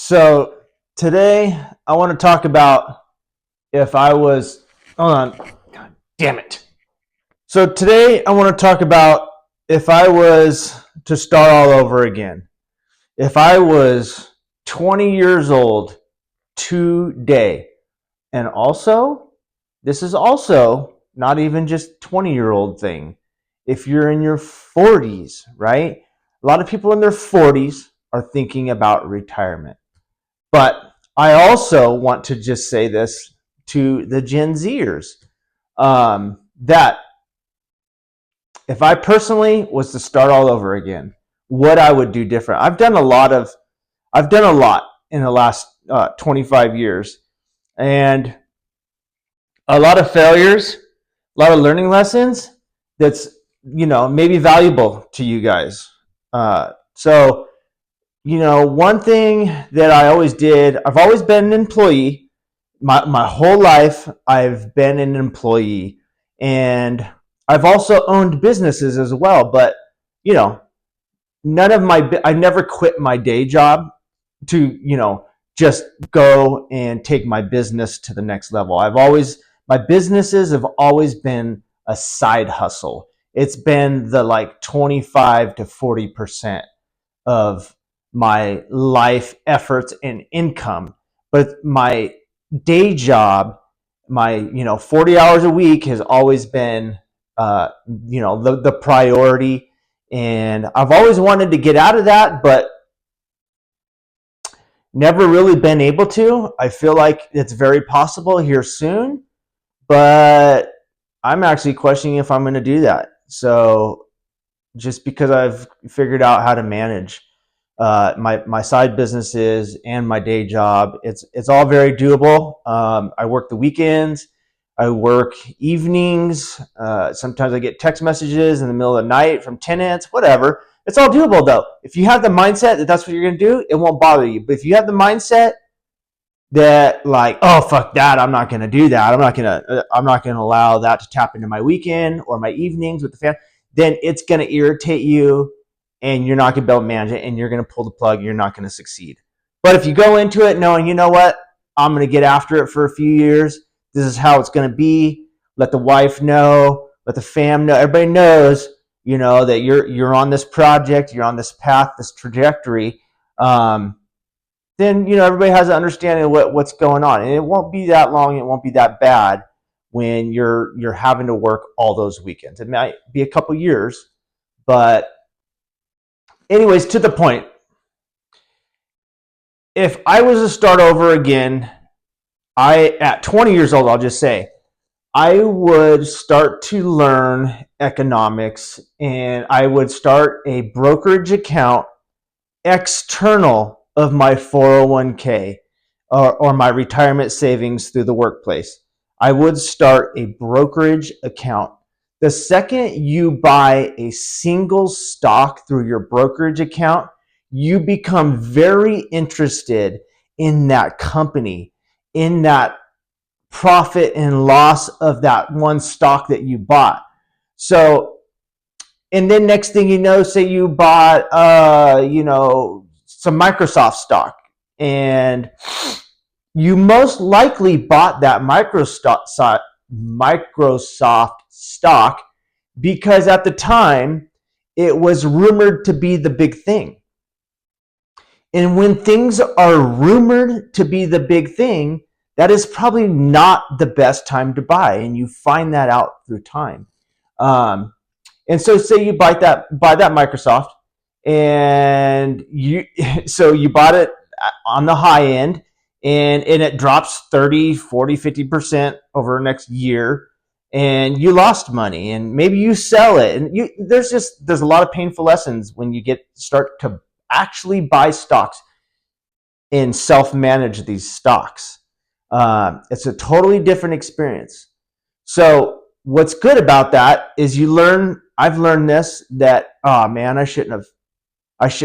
So today I want to talk about if I was, hold on, God damn it. So today I want to talk about if I was to start all over again. If I was 20 years old today. And also, this is also not even just 20-year-old thing. If you're in your 40s, right? A lot of people in their 40s are thinking about retirement. But I also want to just say this to the Gen Zers, that if I personally was to start all over again, what I would do different. I've done a lot in the last 25 years, and a lot of failures, a lot of learning lessons. That's maybe valuable to you guys. So one thing that I always did, I've always been an employee. My whole life, I've been an employee. And I've also owned businesses as well. But, I never quit my day job to, just go and take my business to the next level. My businesses have always been a side hustle. It's been the like 25 to 40% of my life efforts and income. But my day job, my 40 hours a week has always been the priority. And I've always wanted to get out of that, but never really been able to. I feel like it's very possible here soon, but I'm actually questioning if I'm going to do that. So just because I've figured out how to manage my side businesses and my day job, it's all very doable. I work the weekends, I work evenings. Sometimes I get text messages in the middle of the night from tenants, whatever. It's all doable though. If you have the mindset that that's what you're going to do, it won't bother you. But if you have the mindset that like, oh fuck that, I'm not going to do that. I'm not going to allow that to tap into my weekend or my evenings with the family. Then it's going to irritate you, and you're not going to be able to manage it, and you're going to pull the plug. And you're not going to succeed. But if you go into it knowing, you know what, I'm going to get after it for a few years. This is how it's going to be. Let the wife know. Let the fam know. Everybody knows, that you're on this project. You're on this path, this trajectory. Then everybody has an understanding of what's going on, and it won't be that long. It won't be that bad when you're having to work all those weekends. It might be a couple years, but anyways, to the point. If I was to start over again, at 20 years old, I'll just say, I would start to learn economics, and I would start a brokerage account external of my 401k or my retirement savings through the workplace. I would start a brokerage account. The second you buy a single stock through your brokerage account, you become very interested in that company, in that profit and loss of that one stock that you bought. So, and then next thing you know, say you bought, some Microsoft stock, and you most likely bought that Microsoft stock because at the time it was rumored to be the big thing. And when things are rumored to be the big thing, that is probably not the best time to buy, and you find that out through time. And so say you buy that Microsoft, and you bought it on the high end, and it drops 30, 40, 50% over the next year, and you lost money, and maybe you sell it, and there's a lot of painful lessons when you start to actually buy stocks and self-manage these stocks. It's a totally different experience. So what's good about that is I've learned this, that, oh man, I shouldn't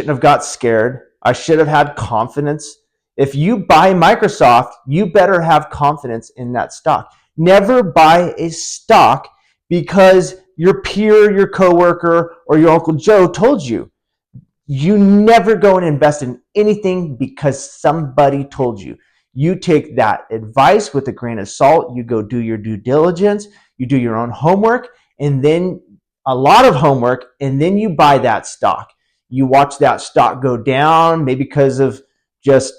have got scared. I should have had confidence. If you buy Microsoft, you better have confidence in that stock. Never buy a stock because your peer, your coworker, or your Uncle Joe told you. You never go and invest in anything because somebody told you. You take that advice with a grain of salt. You go do your due diligence. You do your own homework, and then a lot of homework, and then you buy that stock. You watch that stock go down, maybe because of just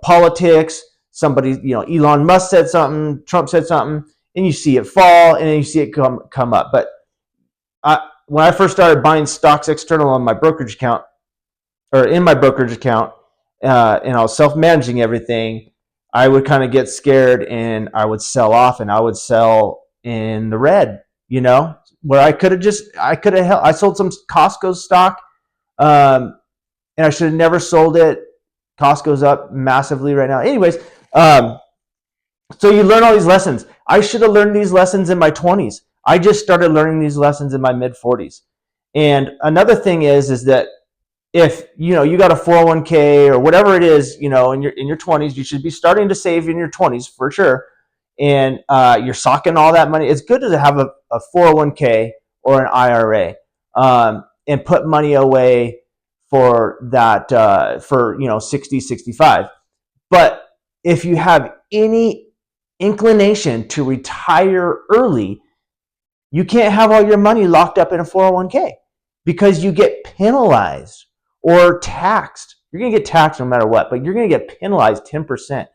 politics. Somebody, Elon Musk said something, Trump said something, and you see it fall, and then you see it come up. But when I first started buying stocks external on my brokerage account, or in my brokerage account, and I was self-managing everything, I would kind of get scared and I would sell off, and I would sell in the red, where I sold some Costco stock, and I should have never sold it. Costco's up massively right now. Anyways, so you learn all these lessons. I should have learned these lessons in my 20s. I just started learning these lessons in my mid 40s. And another thing is that if you got a 401k or whatever it is, in your 20s, you should be starting to save in your 20s for sure. And you're socking all that money. It's good to have a 401k or an IRA, and put money away for that, for 60, 65. But if you have any inclination to retire early, you can't have all your money locked up in a 401k because you get penalized or taxed. You're going to get taxed no matter what, but you're going to get penalized 10%.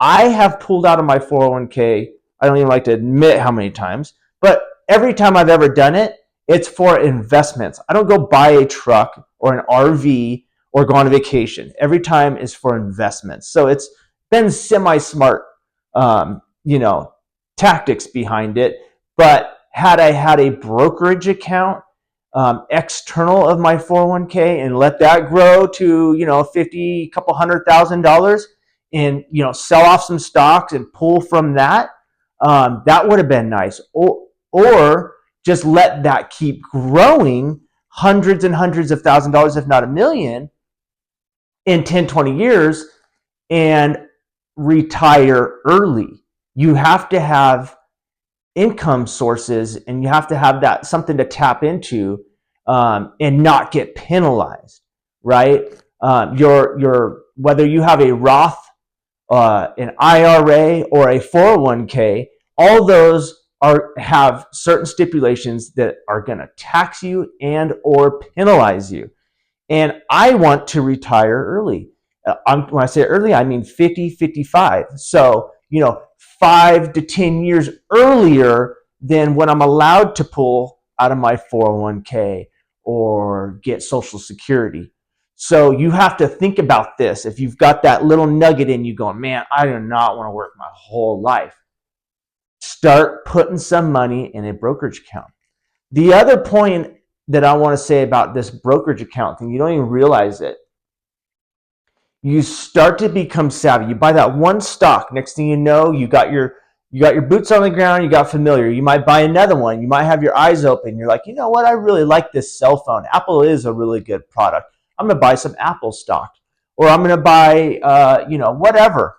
I have pulled out of my 401k, I don't even like to admit how many times, but every time I've ever done it, it's for investments. I don't go buy a truck or an RV or go on a vacation. Every time is for investments. So it's been semi-smart, tactics behind it. But had I had a brokerage account external of my 401k and let that grow to, 50, couple $100,000, and, sell off some stocks and pull from that, that would have been nice. Or just let that keep growing hundreds and hundreds of $1,000s, if not $1 million, in 10, 20 years and retire early. You have to have income sources, and you have to have that something to tap into, and not get penalized, right? Your whether you have a Roth, an IRA, or a 401k, all those have certain stipulations that are going to tax you and or penalize you. And I want to retire early. When I say early, I mean 50, 55. So, 5 to 10 years earlier than when I'm allowed to pull out of my 401k or get Social Security. So you have to think about this. If you've got that little nugget in you going, man, I do not want to work my whole life, start putting some money in a brokerage account. The other point that I want to say about this brokerage account thing, you don't even realize it. You start to become savvy. You buy that one stock. Next thing you know, you got your boots on the ground. You got familiar. You might buy another one. You might have your eyes open. You're like, you know what? I really like this cell phone. Apple is a really good product. I'm going to buy some Apple stock, or I'm going to buy, whatever.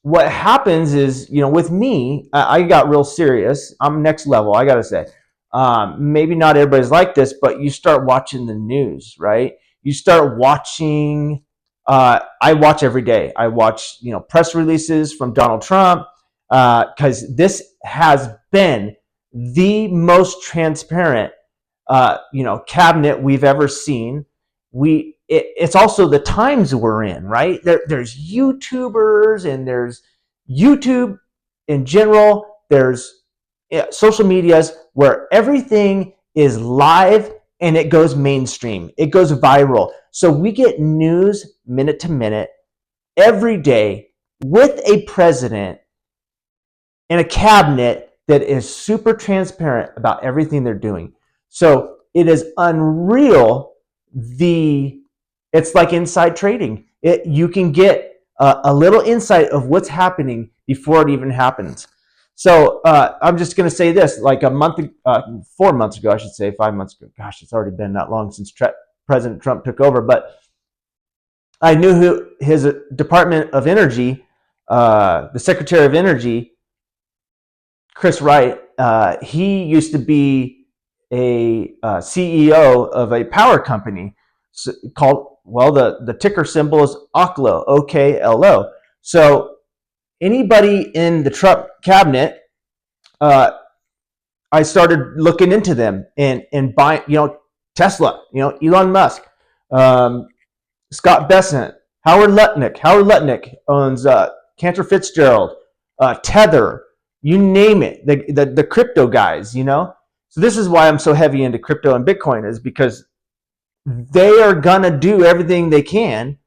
What happens is, with me, I got real serious. I'm next level, I got to say. Maybe not everybody's like this, but you start watching the news, right? You start watching, I watch every day. I watch, press releases from Donald Trump, because this has been the most transparent, cabinet we've ever seen. It's also the times we're in, right? There's YouTubers, and there's YouTube in general. There's social medias where everything is live and it goes mainstream. It goes viral. So we get news minute to minute every day with a president and a cabinet that is super transparent about everything they're doing. So it is unreal. It's like inside trading. You can get a little insight of what's happening before it even happens. So I'm just going to say this, like 4 months ago, I should say, 5 months ago. Gosh, it's already been that long since President Trump took over. But I knew who his Department of Energy, the Secretary of Energy, Chris Wright, he used to be CEO of a power company called, well, the ticker symbol is OKLO, OKLO. So anybody in the Trump cabinet, I started looking into them and buying, Tesla, Elon Musk, Scott Bessent, Howard Lutnick. Howard Lutnick owns Cantor Fitzgerald, Tether, you name it, the crypto guys, So this is why I'm so heavy into crypto and Bitcoin, is because they are going to do everything they can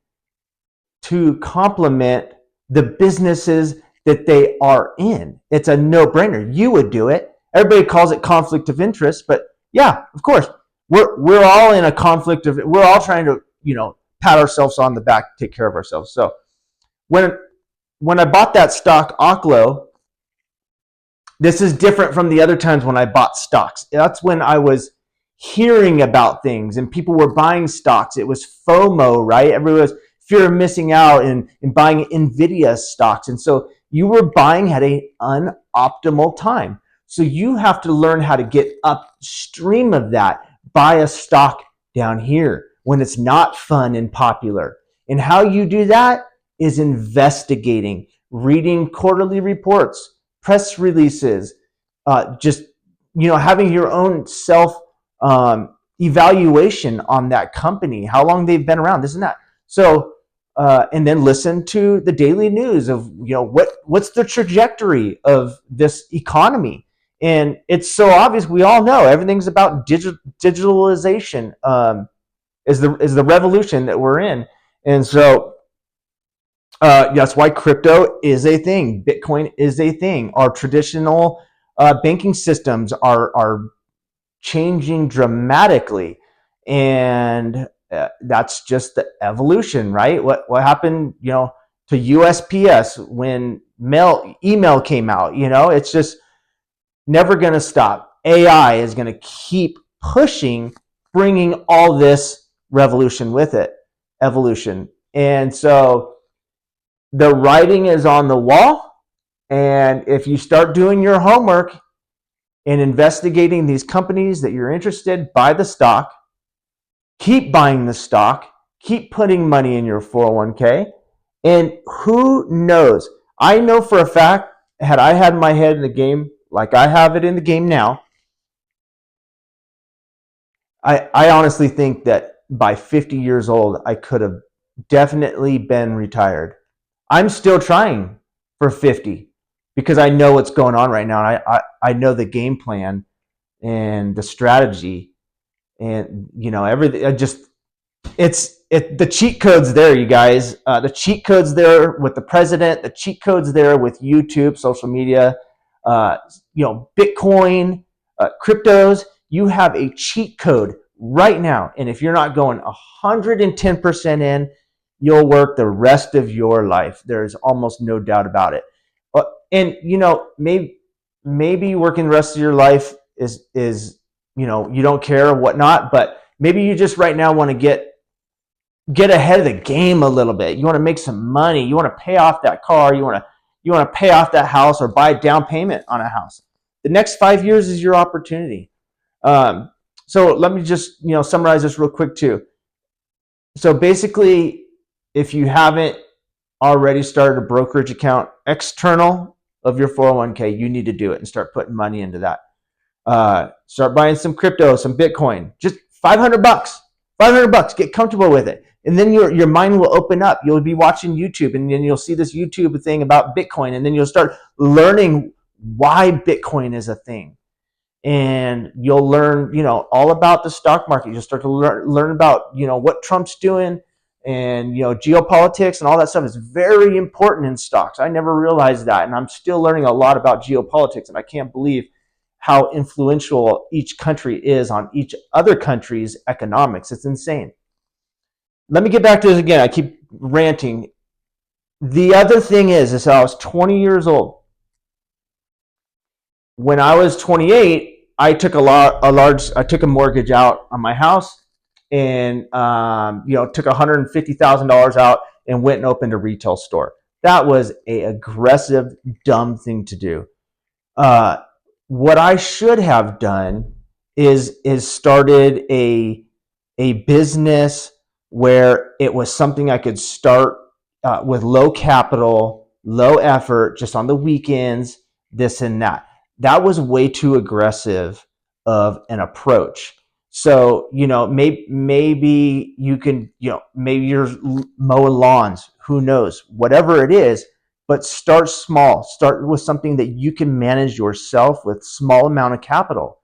to complement the businesses that they are in. It's a no-brainer. You would do it. Everybody calls it conflict of interest, but yeah, of course. We're all in a conflict of, we're all trying to, pat ourselves on the back, take care of ourselves. So when I bought that stock, Oklo, this is different from the other times when I bought stocks. That's when I was hearing about things and people were buying stocks. It was FOMO, right? Everyone was fear of missing out and buying NVIDIA stocks. And so you were buying at an unoptimal time. So you have to learn how to get upstream of that. Buy a stock down here when it's not fun and popular. And how you do that is investigating, reading quarterly reports, press releases, just having your own self evaluation on that company, how long they've been around, this and that. So and then listen to the daily news of what's the trajectory of this economy. And it's so obvious, we all know everything's about digitalization is the revolution that we're in. And so that's why crypto is a thing. Bitcoin is a thing. Our traditional banking systems are changing dramatically. And that's just the evolution, right? What happened, to USPS when email came out? It's just never going to stop. AI is going to keep pushing, bringing all this revolution with it, evolution. And so the writing is on the wall. And if you start doing your homework and investigating these companies that you're interested, buy the stock, keep buying the stock, keep putting money in your 401k. And who knows? I know for a fact, had I had my head in the game like I have it in the game now, I honestly think that by 50 years old, I could have definitely been retired. I'm still trying for 50 because I know what's going on right now. And I know the game plan and the strategy and, everything. The cheat code's there, you guys. The cheat code's there with the president. The cheat code's there with YouTube, social media, Bitcoin, cryptos. You have a cheat code right now. And if you're not going 110% in, you'll work the rest of your life. There's almost no doubt about it. And, maybe working the rest of your life is you don't care or whatnot, but maybe you just right now want to get ahead of the game a little bit. You want to make some money. You want to pay off that car. You want to pay off that house or buy a down payment on a house. The next 5 years is your opportunity. So let me just, summarize this real quick too. So basically, if you haven't already started a brokerage account external of your 401k, you need to do it and start putting money into that. Start buying some crypto, some Bitcoin, just $500, $500, get comfortable with it. And then your mind will open up. You'll be watching YouTube and then you'll see this YouTube thing about Bitcoin. And then you'll start learning why Bitcoin is a thing. And you'll learn, all about the stock market. You'll start to learn about, what Trump's doing and, geopolitics and all that stuff is very important in stocks. I never realized that. And I'm still learning a lot about geopolitics. And I can't believe how influential each country is on each other country's economics. It's insane. Let me get back to this again. I keep ranting. The other thing is I was 20 years old. When I was 28, I took a mortgage out on my house and, took $150,000 out and went and opened a retail store. That was an aggressive, dumb thing to do. What I should have done is started a business where it was something I could start with low capital, low effort, just on the weekends, this and that. That was way too aggressive of an approach. So, maybe you can, maybe you're mowing lawns, who knows, whatever it is, but start small. Start with something that you can manage yourself with small amount of capital,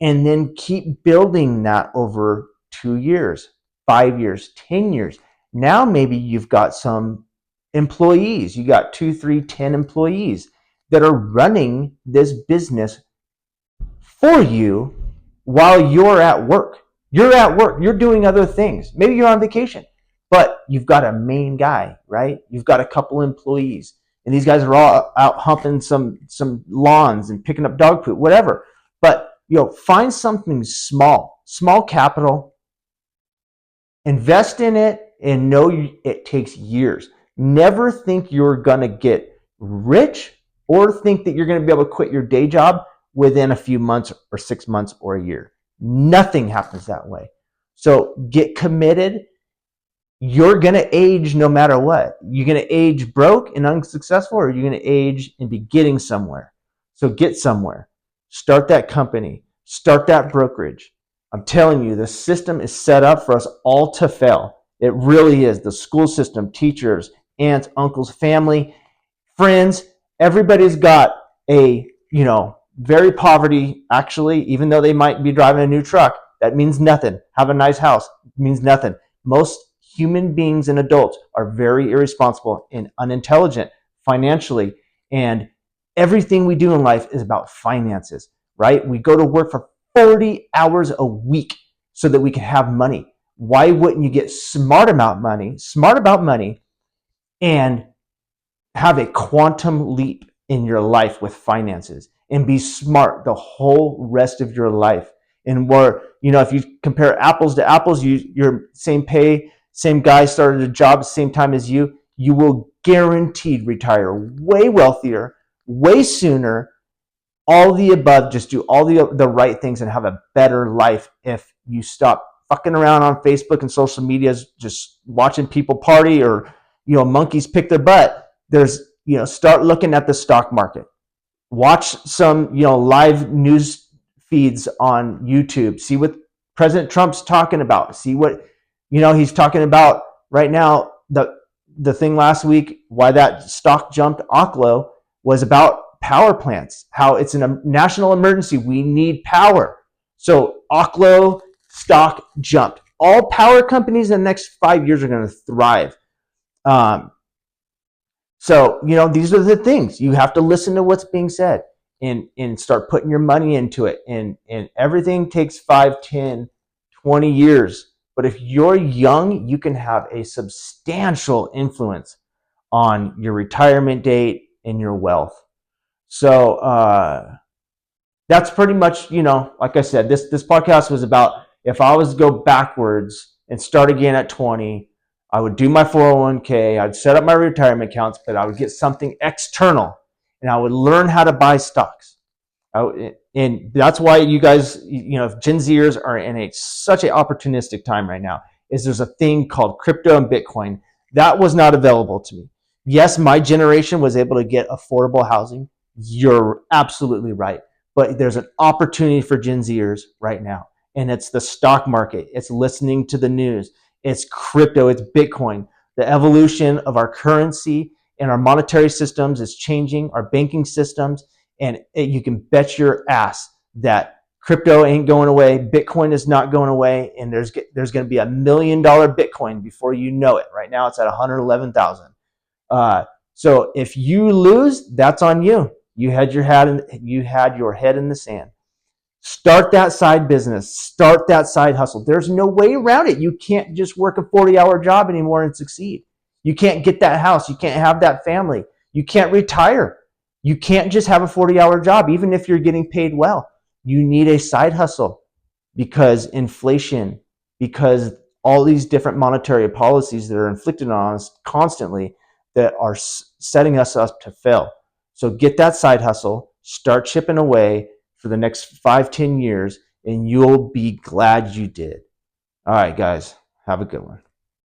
and then keep building that over 2 years, 5 years, 10 years. Now maybe you've got some employees. You got 2, 3, 10 employees that are running this business for you while you're at work. You're at work, you're doing other things. Maybe you're on vacation, but you've got a main guy, right? You've got a couple employees, and these guys are all out humping some lawns and picking up dog poop, whatever. But find something small capital, invest in it, and know it takes years. Never think you're going to get rich or think that you're going to be able to quit your day job within a few months or 6 months or a year. Nothing happens that way. So get committed. You're going to age no matter what. You're going to age broke and unsuccessful, or you're going to age and be getting somewhere. So get somewhere. Start that company. Start that brokerage. I'm telling you, the system is set up for us all to fail. It really is. The school system, teachers, aunts, uncles, family, friends, everybody's got a, very poverty, actually, even though they might be driving a new truck, that means nothing. Have a nice house, means nothing. Most human beings and adults are very irresponsible and unintelligent financially, and everything we do in life is about finances, right? We go to work for 40 hours a week so that we can have money. Why wouldn't you get smart about money, and have a quantum leap in your life with finances and be smart the whole rest of your life? And where, if you compare apples to apples, you're same pay, same guy started a job at the same time as you will guaranteed retire way wealthier, way sooner. All the above, just do all the right things and have a better life if you stop fucking around on Facebook and social media, just watching people party, or monkeys pick their butt. There's start looking at the stock market. Watch some live news feeds on YouTube. See what President Trump's talking about. See what he's talking about right now. The thing last week, why that stock jumped, Oklo, was about power plants, how it's a national emergency. We need power. So Oklo stock jumped. All power companies in the next 5 years are going to thrive. So, these are the things. You have to listen to what's being said and start putting your money into it. And everything takes 5, 10, 20 years. But if you're young, you can have a substantial influence on your retirement date and your wealth. So that's pretty much, like I said, this podcast was about, if I was to go backwards and start again at 20, I would do my 401k, I'd set up my retirement accounts, but I would get something external, and I would learn how to buy stocks. And that's why you guys, Gen Zers are in such an opportunistic time right now, is there's a thing called crypto and Bitcoin. That was not available to me. Yes, my generation was able to get affordable housing. You're absolutely right. But there's an opportunity for Gen Zers right now, and it's the stock market. It's listening to the news. It's crypto, it's Bitcoin. The evolution of our currency and our monetary systems is changing, our banking systems, and you can bet your ass that crypto ain't going away, Bitcoin is not going away, and there's going to be $1 million Bitcoin before you know it. Right now it's at 111,000. So if you lose, that's on you. You had your head in the sand. Start that side business. Start that side hustle. There's no way around it. You can't just work a 40-hour job anymore and succeed. You can't get that house. You can't have that family. You can't retire. You can't just have a 40-hour job, even if you're getting paid well. You need a side hustle, because inflation, because all these different monetary policies that are inflicted on us constantly that are setting us up to fail. So get that side hustle, start chipping away for the next 5, 10 years, and you'll be glad you did. All right, guys, have a good one.